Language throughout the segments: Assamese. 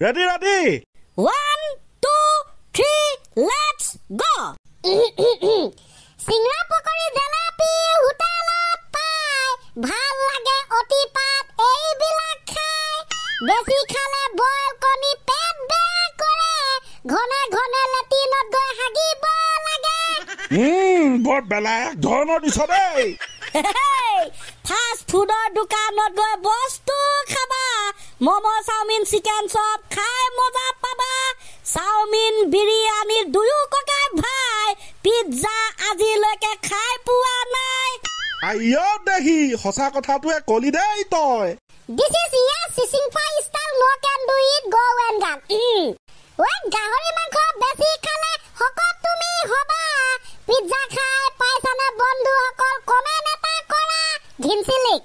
Ready, ready. 1, 2, 3, let's go. Singra pokori jalapi hoteলত পায় ভাল লাগে অতিপাত এইবিলাক খাই বেছি খালে বইল কণী পেট বেয়া কৰে ঘনে ঘনে লেটিনত গৈ হাগিব লাগে বৰ বেলেগ ধৰণৰ দিছ দেই ফাষ্ট ফুডৰ দোকানত গৈ বস্তু খাবা মমো চাওমিন চিকেন চপ খাই মজা পাবা চাওমিন বিৰিয়ানীৰ দুয়ো ককাই ভাই পিজ্জা আজিলৈকে খাই পোৱা নাই আইও দেহি সঁচা কথাটোৱে কলি দেই তই This is your sissing fry style no can do it go and gam When গাহৰি মাংস বেছি খালে হকত তুমি হবা পিজ্জা খাই পাইছানে বন্ধু সকল কমেন্ট এটা কৰা ঘিনচিলিক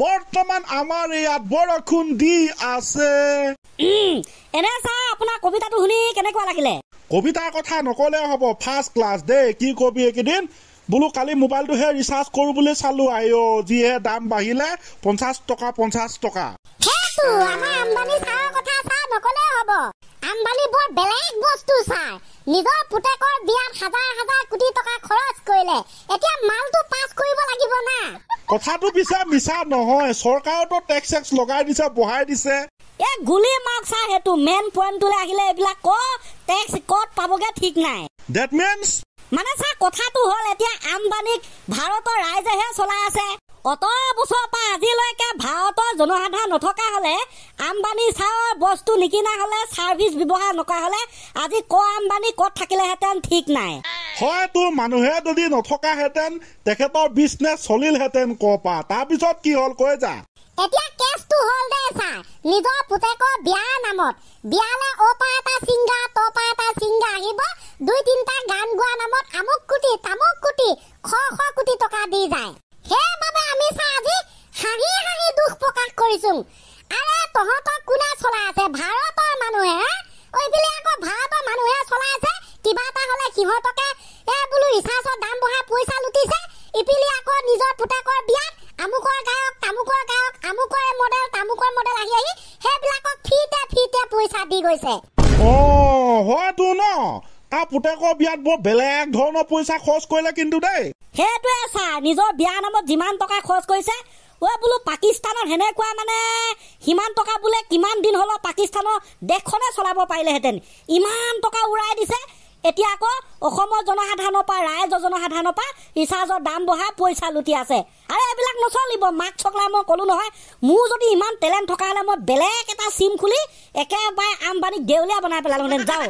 বৰ্তমান আমাৰ ইয়াত বৰষুণ দি আছে এনে চা আপোনাৰ কবিতাটো শুনি কেনেকুৱা লাগিলে কবিতাৰ কথা নকলে হ'ব ফাৰ্ষ্ট ক্লাছ দেই কি কবি একেদিন বোলো কালি মোবাইলটোহে ৰিচাৰ্জ কৰো বুলি চালো আইও যিহে দাম বাঢ়িলে 50 টকা হেতু আমাৰ আম্বানি চাৰ কথা চা নকলে হ'ব আম্বানি বৰ বেলেগ বস্তু চাই নিজৰ পুতেকৰ বিয়াত হাজাৰ কোটি টকা খৰচ কৰিলে এতিয়া মালটো পাছ কৰিব লাগিব না কথাটো পিছে মিছা নহয় চৰকাৰেতো টেক্স লগাই দিছে বঢ়াই দিছে এ গুলি মাক চা হেতু মেন পইণ্টলৈ আহিলে এইবিলাক ক টেক্স কত পাবগে ঠিক নাই that means মানে চা কথাটো হল এতিয়া আম্বানিক ভাৰতৰ ৰাইজেহে চলাই আছে অত বছৰ পৰা আজিলৈকে ভাৰতৰ জনসাধাৰণ নথকা হলে আম্বানি চাৰ বস্তু নিকিনা হলে সাৰ্ভিস ব্যৱহাৰ নকৰা হলে আজি ক আম্বানি কত থাকিলেহেঁতেন ঠিক নাই হয়তো মানুহে যদি নথকাহেঁতেন তেখেতৰ বিজনেছ চলিলহেঁতেন কপা তাৰপিছত কি হল কৈ যা এতিয়া কেছটো হল দে চা নিজৰ পুতেকৰ বিয়াৰ নামত বিয়ালে ওপা এটা সিংগা তোপা এটা সিংগা আহিব 2-3টা গান গোৱা নামত আমুক কুটি তামুক কুটি খ কোটি টকা দি যায় সেইবাবে আমি চা আজি হাঁহি দুখ প্ৰকাশ কৰিছো আৰে তহঁতক কোনে চলাই আছে ভাৰতৰ মানুহে ওইবিলে আকৌ ভাৰতৰ মানুহে চলাই আছে কিবা এটা হলে সিহঁতকে বোলো ৰিচাৰ্জৰ দাম বঢ়াই পইচা লুটিছে ইপিলি আকৌ নিজৰ পুতেকৰ বিয়াত আমুকৰ গায়ক তামুকৰ গায়ক আমুকৰ মডেল তামুকৰ মডেল আহি সেইবিলাকক ফিতে পইচা দি গৈছে হয়তো ন তাৰ পুতেকৰ বিয়াত বৰ বেলেগ ধৰণৰ পইচা খৰচ কৰিলে কিন্তু দেই সেইটোৱে চা নিজৰ বিয়াৰ নামত যিমান টকা খৰচ কৰিছে বোলো পাকিস্তানত হেনেকুৱা মানে সিমান টকা বোলে কিমান দিন হলো পাকিস্তানৰ দেশখনে চলাব পাৰিলেহেঁতেন ইমান টকা উৰাই দিছে এতিয়া আকৌ অসমৰ জনসাধাৰণৰ পৰা ৰাইজৰ জনসাধাৰণৰ পৰা ৰিচাৰ্জৰ দাম বঢ়াই পইচা লুটি আছে আৰে এইবিলাক নচলিব মাক চকলাই মই কলো নহয় মোৰ যদি ইমান টেলেণ্ট থকা হলে মই বেলেগ এটা চিম খুলি একেবাৰে আম্বানিক দেউলীয়া বনাই পেলালোহেঁতেন যাও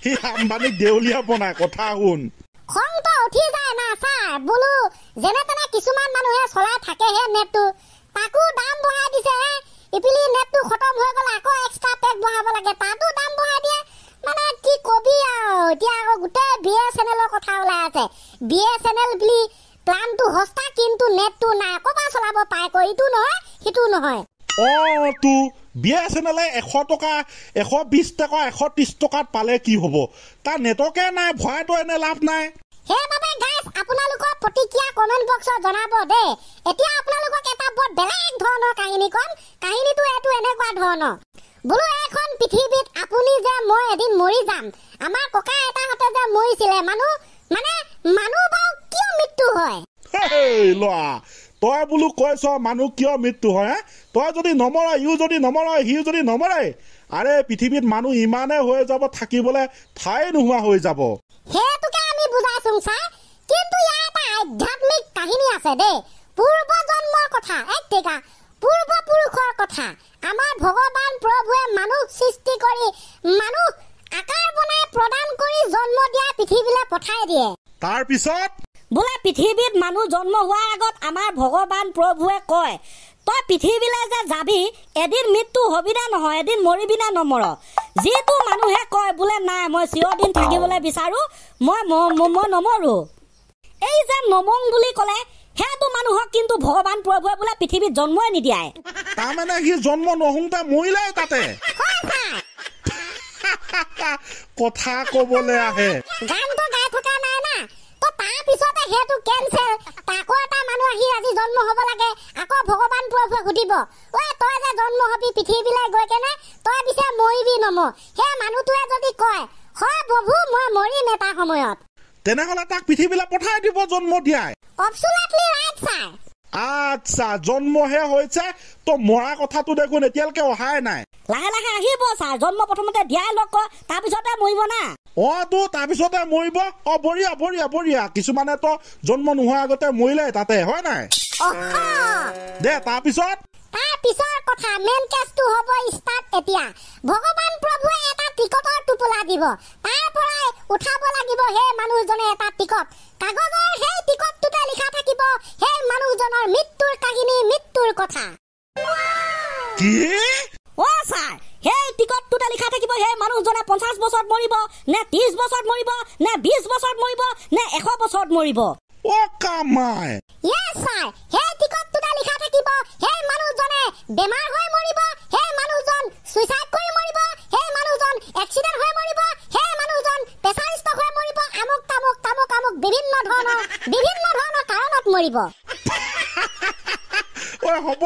সি আম্বানিক দেউলীয়া বনাই কথা শুন খংটো উঠি যায় না ছাৰ বোলো যেনে তেনে কিছুমান মানুহে চলাই থাকেহে নেটটো তাকো দাম বঢ়াই দিছে ইপিলি নেটটো খতম হৈ গ'লে আকৌ এক্সট্ৰা পেক বঢ়াব লাগে তাতো দাম বঢ়াই দিয়ে মানে কি কবি আৰু এতিয়া আকৌ গোটেই BSNL কথা ওলাই আছে BSNL বুলি প্লানটো সস্তা কিন্তু নেটটো নাই কবা চলাব পায় কৈ ইটো নহয় সিটো নহয় তু BSNL 100 টকা 120 টকা 130 টকাত পালে কি হ'ব তাৰ নেটকে নাই ভয়তো এনে লাভ নাই সেইবাবে গাইস আপোনালোকৰ প্ৰতিক্ৰিয়া কমেন্ট বক্সত জনাব দে এতিয়া আপোনালোকক এটা বৰ বেলেগ ধৰণৰ কাহিনী কম কাহিনীটো এটো এনেকুৱা ধৰণৰ বোলো এখন পৃথিৱীত আপুনি যে মই এদিন মৰি যাম আমাৰ ককা এটাহঁতে যে মৰিছিলে মানুহ বাও কিয় মৃত্যু হয় লোৱা তই বোলো কৈছ মানুহ কিয় মৃত্যু হয় তই যদি নমৰা ইউ যদি নমৰা হি যদি নমৰে আৰে পৃথিৱীত মানুহ ইমানে হৈ যাব থাকিবলৈ ঠাই নোহোৱা হৈ যাব হেতুকে আমি বুজাইছো ছাৰ কিন্তু ইয়াৰ এটা আধ্যাত্মিক কাহিনী আছে দে পূৰ্ব জন্মৰ কথা একটিকা পূৰ্বপুৰুষৰ কথা আমাৰ ভগৱান প্ৰভুৱে মানুহ সৃষ্টি কৰি মানুহ আকাৰ বনাই প্ৰদান কৰি জন্ম দিয়া পৃথিৱীলৈ পঠাই দিয়ে তাৰ পিছত বোলে পৃথিৱীত মানুহ জন্ম হোৱাৰ আগত আমাৰ ভগৱান প্ৰভুৱে কয় তই পৃথিৱীলৈ যে যাবি এদিন মৃত্যু হবি না নহয় এদিন মৰিবি না নমৰ যিটো মানুহে কয় বোলে নাই মই চিৰদিন থাকিবলৈ বিচাৰো মই নমৰো এই যে নমং বুলি ক'লে সেইটো মানুহক কিন্তু ভগৱান প্ৰভুৱে বোলে পৃথিৱীত জন্মই নিদিয়ায় তাৰমানে সি জন্ম নহওঁতে মৰিলে তাতে কথা কবলৈ আহে গানটো গাই থকা নাই না তো তাৰ পিছতে হেতু কেনসেল তাকো এটা আহি আজি জন্ম হ'ব লাগে আকৌ ভগৱান প্ৰভুৱে সুধিব ঐ তই যে জন্ম হবি পৃথিৱীলৈ গৈ কেনে তই পিছে মৰিবি নমৰ সেই মানুহটোৱে যদি কয় হয় প্ৰভু মই মৰিম এটা সময়ত তেনেহ'লে তাক পৃথিৱীলৈ পঠাই দিব জন্ম দিয়াই অবসুলেটলি ৰাইট ছাৰ আচ্ছা জন্মহে হৈছে তো মৰা কথাটো দেখোন এতিয়ালৈকে অহাই নাই লাহে লাহে আহিব ছাৰ জন্ম প্ৰথমতে দিয়াই লওক তাৰপিছতে মৰিব না তো তাৰপিছতে মৰিব বঢ়িয়া বঢ়িয়া বঢ়িয়া কিছুমানে তো জন্ম নোহোৱাৰ আগতে মৰিলে তাতে হয় নাই দে তাৰপিছৰ কথা মেইন কেছটো হ'ব ষ্টাৰ্ট এতিয়া ভগৱান প্ৰভুৱে এটা টিকটৰ টোপোলা দিব তাৰ পৰাই উঠাব লাগিব সেই মানুহজনে এটা টিকট কাগজৰ সেই টিকটটোতে লিখা থাকিব সেই মানুহজনৰ মৃত্যুৰ কাহিনী মৃত্যুৰ কথা কি ছাৰ সেই টিকটটোতে লিখা থাকিব সেই মানুহজনে 50 বছৰত মৰিব নে 30 বছৰত মৰিব নে 20 বছৰত মৰিব নে 100 বছৰত মৰিব কামাই ইয়েছ ছাৰ সেই টিকটটোতে লিখা থাকিব সেই মানুহজনে বেমাৰ হৈ মৰিব সেই মানুহজন সুইচাইড কৰি মৰিব সেই মানুহজন এক্সিডেন্ট হৈ মৰিব সেই মানুহজন প্ৰেছাৰ ষ্ট্ৰোক হৈ মৰিব আমুক তামুক তামুক আমুক বিভিন্ন ধৰণৰ কাৰণত মৰিব হ'ব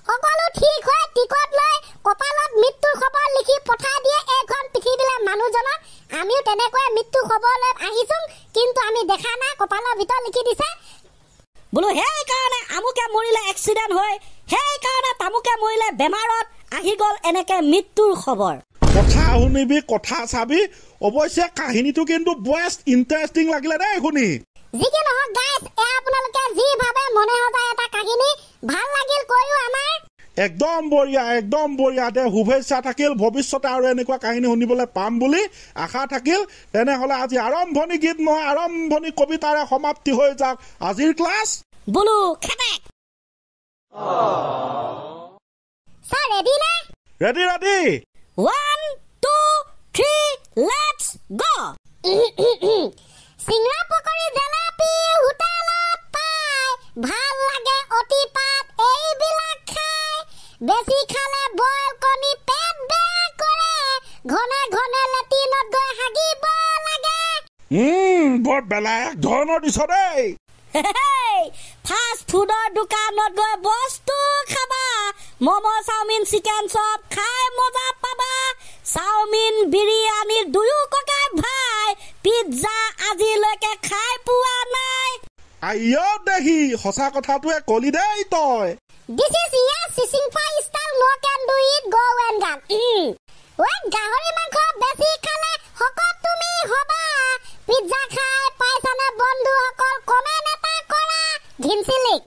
সকলো ঠিক হয় টিকট লৈ কপালত মৃত্যুৰ খবৰ লিখি পঠাই দিয়ে এইখন পৃথিৱীলৈ মানুহজনক আমিও তেনেকৈ মৃত্যু খবৰ লৈ আহিছো কিন্তু আমি দেখা নাই কপালৰ ভিতৰত লিখি দিছে বোলো সেই কাৰণে আমুকে মৰিলে এক্সিডেন্ট হৈ সেই কাৰণে তামুকে মৰিলে বেমাৰত আহি গ'ল এনেকে মৃত্যুৰ খবৰ কথা শুনিবি কথা চাবি অৱশ্যে কাহিনীটো কিন্তু বেষ্ট ইণ্টাৰেষ্টিং লাগিলে দেই শুনি যি কি নহওক গাইজ আপোনালোকে যি ভাবে মনে সজায় এটা কাহিনী ভাল লাগিল কৈও আমাৰ একদম বঢ়িয়া দে শুভেচ্ছা থাকিল ভৱিষ্যতে আৰু এনেকুৱা কাহিনী শুনিবলৈ পাম বুলি আশা থাকিল তেনেহ'লে আজি আৰম্ভণি গীত নহয় আৰম্ভণি কবিতাৰে সমাপ্তি হৈ যাওক আজিৰ ক্লাছ বোলো খেটেক ছাৰ ৰেডি নে ৰেডি 1 2 3 লেটস গো চিংৰা পকৰি জেলেপি হোটেলত পাই ভাল লাগে অতিপাত এইবিলাক খাই বেছি খালে বইল কণী পেট বেয়া কৰে ঘনে লেটিনত গৈ হাগিব লাগে বৰ বেলেগ ধৰণৰ দিছ দেই ফাষ্ট ফুডৰ দোকানত গৈ বস্তু খাবা মম' চাওমিন চিকেন চপ খাই মজা পাবা চাওমিন বিৰিয়ানীৰ দুয়ো ককাই ভাই পিজ্জা আজিলৈকে খাই পোৱা নাই আইও দেহি সঁচা কথাটোৱে কলি দেই তই This is yes Sisingfa style no can do it go and gun গাহৰি মাংস বেছি খালে শকত তুমি হবা পিজ্জা খাই পাইছানে বন্ধুসকল কমেণ্ট এটা কৰা ঘিনচিলিক